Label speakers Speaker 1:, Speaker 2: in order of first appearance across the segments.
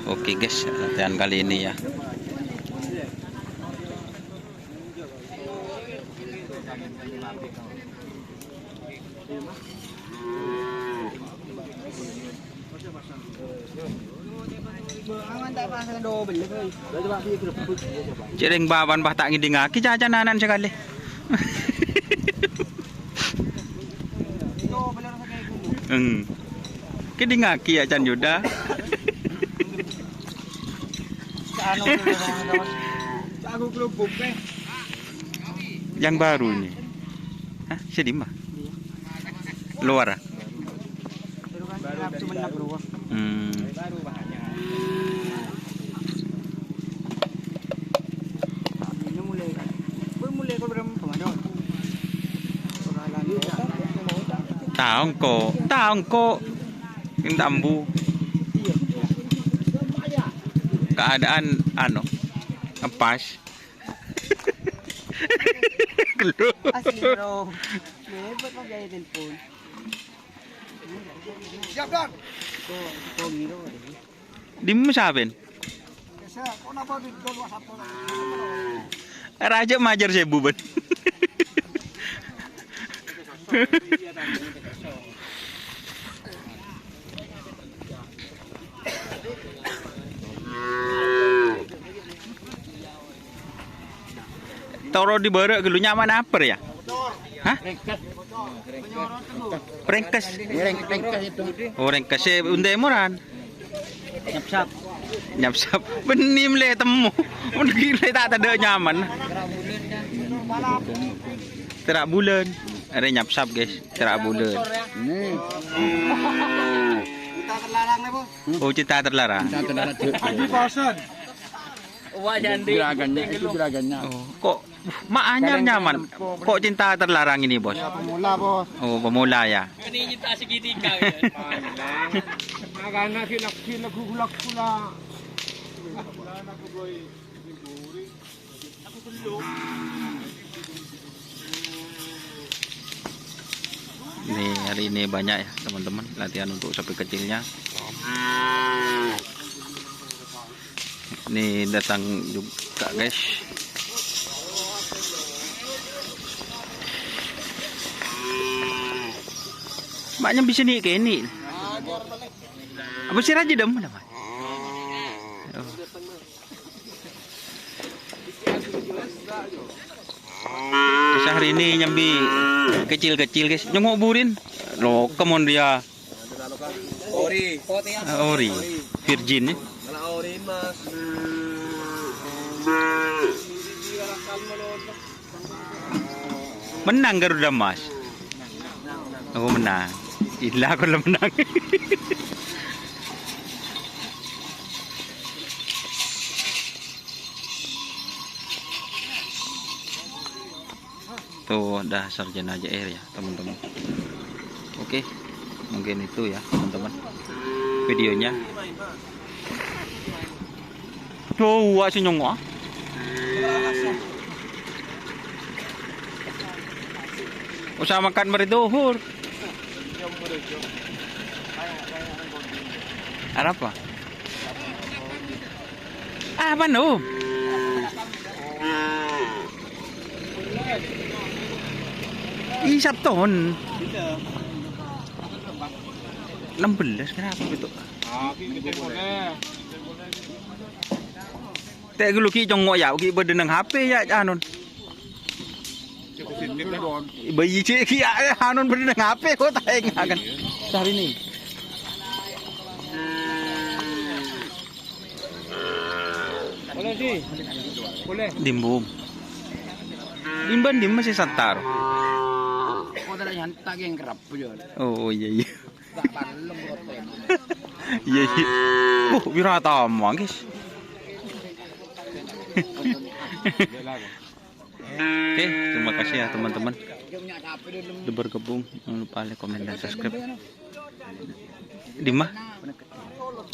Speaker 1: Oke guys, latihan kali ini ya. Cireng bawan bah tak ngiding aki cacanan sekali. Kiding aki ya Can Yuda. Yang baru ini. Hah, sedih mah. Luar. Tahu kok yang tambu keadaan ngepas. Di mana sabin? Raja majar saya buban. Toro di barak dulu nyaman apa ya? Hah? Rengkes. Oh rengkes undai moran. Nyapsap. Benim le temu. Mungkin le tak ada nyaman. Terak bulan. Ada nyapsap guys. Terak bulan. Oh cinta terlarang.
Speaker 2: Juragannya.
Speaker 1: Oh, kok makanya nyaman? Kok cinta terlarang ini bos?
Speaker 2: Ya, pemula bos.
Speaker 1: Oh pemula ya.
Speaker 3: Ini cinta segitiga.
Speaker 2: Agak kilak pula.
Speaker 1: Ini hari ini banyak ya teman-teman latihan untuk sapi kecilnya. Ini datang juga guys. Maknya bisa nih kayak ini. Apa sih raja dam? Terus hari ini nyambi kecil-kecil guys. Nyongok burin. Loh, kemon dia. Ori. Virgin ya. Mas. Menang Garuda Mas. Aku menang. Inilah aku lah menang. Tuh dah sarjana JR ya teman-teman. Oke, mungkin itu ya teman-teman videonya. Tuh, wak senyum wak. Usah makan meriduhur. Apa? Apa no? Isap ton. 16 kenapa itu? Tệ cái lúc khi trong ngõ dạo khi bật đường HP ya anon. Bởi vì chị khi anon bật đường HP có tay ngakan. Sehari ini.
Speaker 2: Boleh sih. Boleh.
Speaker 1: Dimbum. Dimban dim masih santar.
Speaker 2: Oh tadi nyantak yang kerap jual.
Speaker 1: Oh iya iya.
Speaker 2: Tak palem roten.
Speaker 1: Iya iya. Wirata mah guys. Oke, terima kasih ya teman-teman udah bergabung. Jangan lupa like, komen, dan subscribe.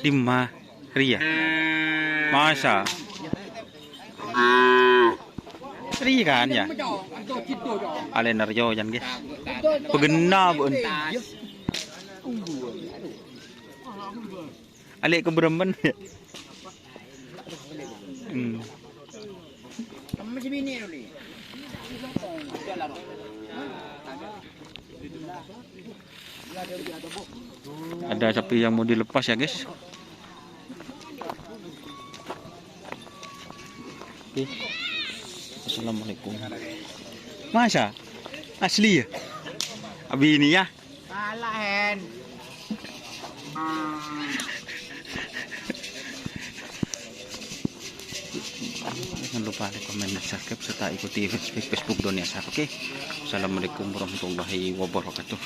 Speaker 1: Dimah Ria masa Ria kan ya Alenarjo jan guys pegena bun Ale keberemben
Speaker 2: terus beli. Kamu masih bini dulu. Jalan.
Speaker 1: Ada sapi yang mau dilepas ya guys. Oke. Assalamualaikum. Masa? Asli ya? Abi ini ya?
Speaker 2: Salah Hen.
Speaker 1: Jangan lupa like, komen, dan subscribe serta ikuti Facebook Dunia Sar. Oke. Assalamualaikum warahmatullahi wabarakatuh.